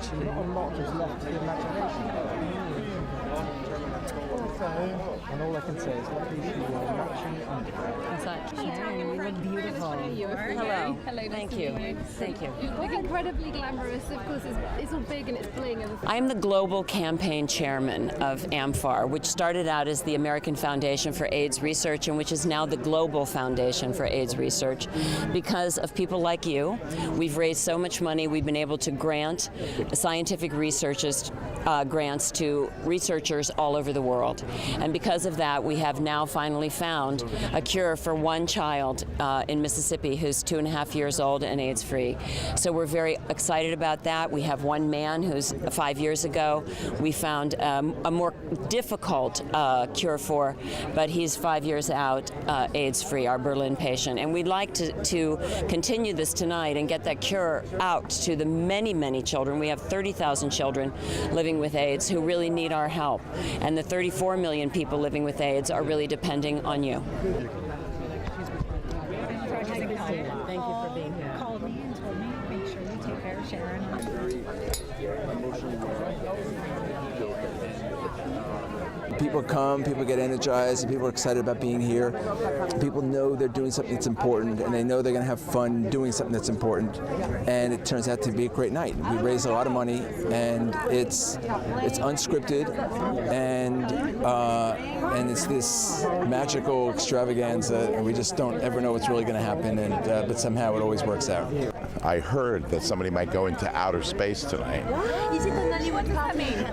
actually not a lot is left to the imagination. And all I can say is let these be your matching underwear. Sharon, you look beautiful. Hello. Hello. Thank you. Thank you. You look incredibly glamorous. Of course, it's all big and it's bling. I'm the global campaign chairman of amfAR, which started out as the American Foundation for AIDS Research and which is now the Global Foundation for AIDS Research. Because of people like you, we've raised so much money, we've been able to grant scientific researchers grants to researchers all over the world. And because of that, we have now finally found a cure for one child in Mississippi who's 2.5 years old and AIDS-free. So we're very excited about that. We have one man who's 5 years ago we found a more difficult cure for, but he's 5 years out AIDS-free, our Berlin patient. And we'd like to continue this tonight and get that cure out to the many, many children. We have 30,000 children living with AIDS who really need our help. And the 34 million people living with AIDS are really depending on you. Thank you for being here. Called me and told me, make sure you take care of Sharon. People come, people get energized, and people are excited about being here. People know they're doing something that's important, and they know they're going to have fun doing something that's important. And it turns out to be a great night. We raise a lot of money, and it's unscripted, and it's this magical extravaganza, and we just don't ever know what's really going to happen. And but somehow it always works out. I heard that somebody might go into outer space tonight.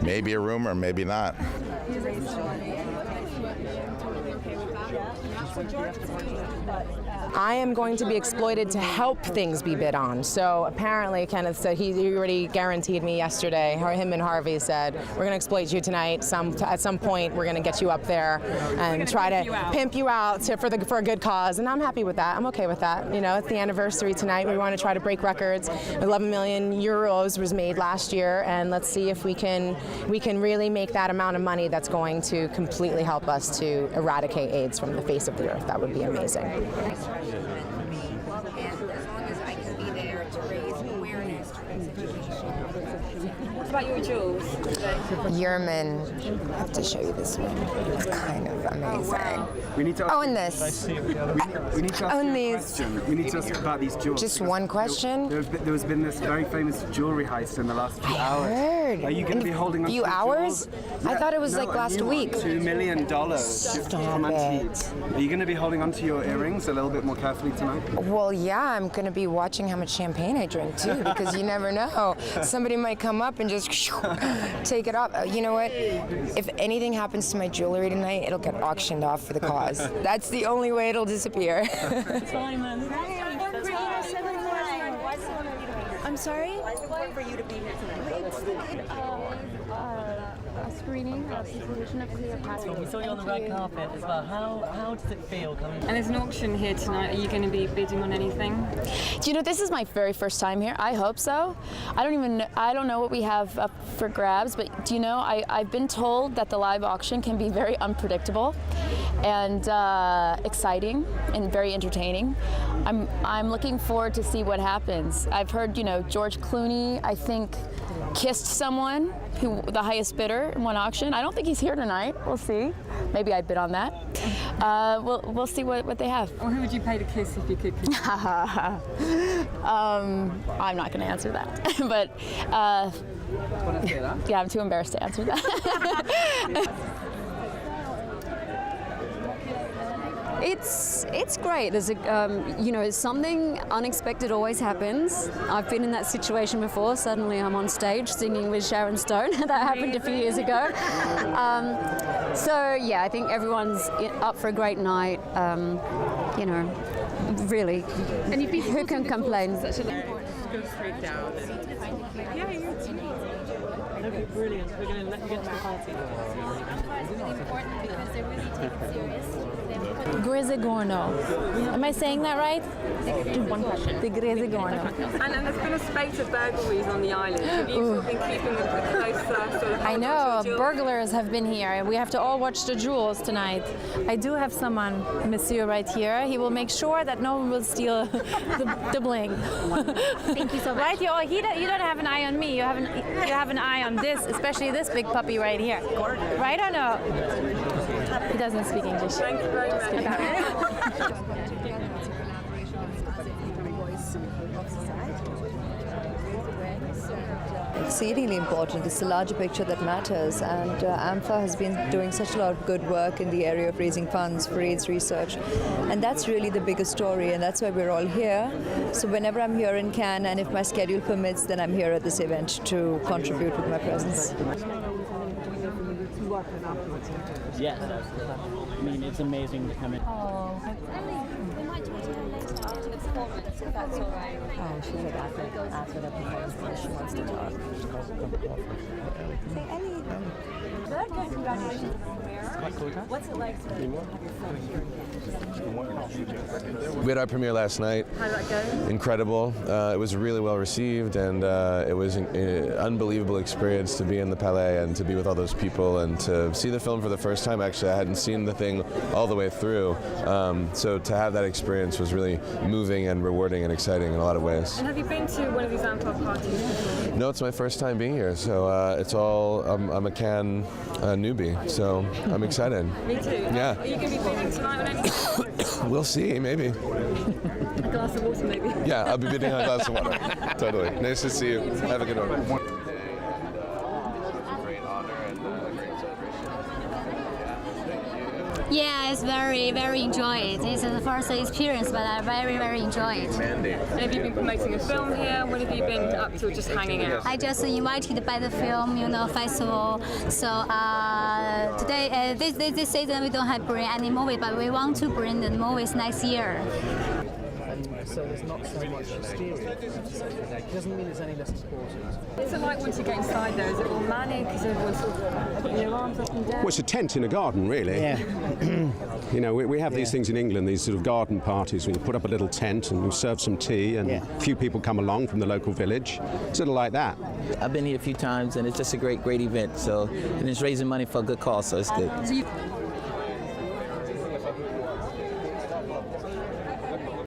Maybe a rumor, maybe not. I am going to be exploited to help things be bid on. So apparently Kenneth said he already guaranteed me yesterday, him and Harvey said, we're going to exploit you tonight. At some point we're going to get you up there and try to pimp you out for a good cause. And I'm happy with that. I'm okay with that. You know, it's the anniversary tonight. We want to try to break records. 11 million euros was made last year, and let's see if we can really make that amount of money that's going to completely help us to eradicate AIDS from the face of the earth. That would be amazing. And as long as I can be there to raise awareness, to raise education. What about your jewels today? Yerman, I have to show you this one. It's kind of amazing. We need to ask and this. We need to ask you a question. We need to ask about these jewels. Just one question? There has been this very famous jewelry heist in the last few hours. Heard. Are you going to be holding on to few the hours? jewels? I thought it was like last week. $2 million from antiques. Are you going to be holding on to your earrings a little bit more carefully tonight? Well, yeah, I'm going to be watching how much champagne I drink too, because you never know. Somebody might come up and just take it off. You know what? If anything happens to my jewelry tonight, it'll get auctioned off for the cause. That's the only way it'll disappear. I'm sorry? Why is it important for you to be here tonight? A screening of the Pollution of Cleopatra. We saw you on the red carpet as well. How does it feel coming? And there's an auction here tonight. Are you going to be bidding on anything? Do you know, this is my very first time here. I hope so. I don't know what we have up for grabs, but do you know, I've been told that the live auction can be very unpredictable and exciting and very entertaining. I'm looking forward to see what happens. I've heard, you know, George Clooney, I think, kissed someone who the highest bidder in one auction. I don't think he's here tonight. We'll see. Maybe I'd bid on that. We'll see what they have. Or who would you pay to kiss if you could kiss? I'm not going to answer that. But yeah, I'm too embarrassed to answer that. It's great. There's you know, something unexpected always happens. I've been in that situation before. Suddenly I'm on stage singing with Sharon Stone. That happened a few years ago. So yeah, I think everyone's up for a great night. You know, really. And you've been who can complain? Go straight down. Yeah, you're Brilliant. We're going to let you get to the party. It's really important because they really take it serious. Grezigorno. Am I saying that right? One question. The Grezigorno. And there's been a spate of burglaries on the island. Have you sort of been keeping a close sort of I know, burglars have been here. We have to all watch the jewels tonight. I do have someone, Monsieur, right here. He will make sure that no one will steal the bling. Thank you so much. Right? You don't have an eye on me. You have an eye on this, especially this big puppy right here. Right or no? He doesn't speak English. Thank you very much. Exceedingly important. It's the larger picture that matters, and amfAR has been doing such a lot of good work in the area of raising funds for AIDS research, and that's really the biggest story, and that's why we're all here. So whenever I'm here in Cannes, and if my schedule permits, then I'm here at this event to contribute with my presence. Yes, I mean, it's amazing to come in. Oh, we might talk to her later after the performance, if that's all right. Oh, she said after the performance she wants to talk. Say Ellie. Good, congratulations. What's it like to have your film here? We had our premiere last night. How did that go? Incredible. It was really well received, and it was an unbelievable experience to be in the Palais and to be with all those people and to see the film for the first time. Actually, I hadn't seen the thing all the way through, so to have that experience was really moving and rewarding and exciting in a lot of ways. And have you been to one of these amfAR parties before? No, it's my first time being here, so it's all, I'm a Cannes newbie, so I'm excited. Me too. Yeah. Are you going to be bidding tonight on anything? We'll see, maybe. A glass of water, maybe? Yeah, I'll be bidding on a glass of water. Totally. Nice to see you. Have a good one. Yeah, it's very, very enjoyed. It's the first experience, but I very enjoy it. And have you been promoting a film here? What have you been up to, just hanging out? I just invited by the film, festival. So today, this season we don't have bring any movie, but we want to bring the movies next year. So there's not so much hysteria. It doesn't mean it's any less important. What's it like once you get inside there? Is it all manic? Is everyone sort of putting their arms up and down? Well, it's a tent in a garden, really. Yeah. You know, we have these things in England, these sort of garden parties where you put up a little tent and you serve some tea and a few people come along from the local village. Sort of like that. I've been here a few times and it's just a great event. So, and it's raising money for a good cause, so it's good.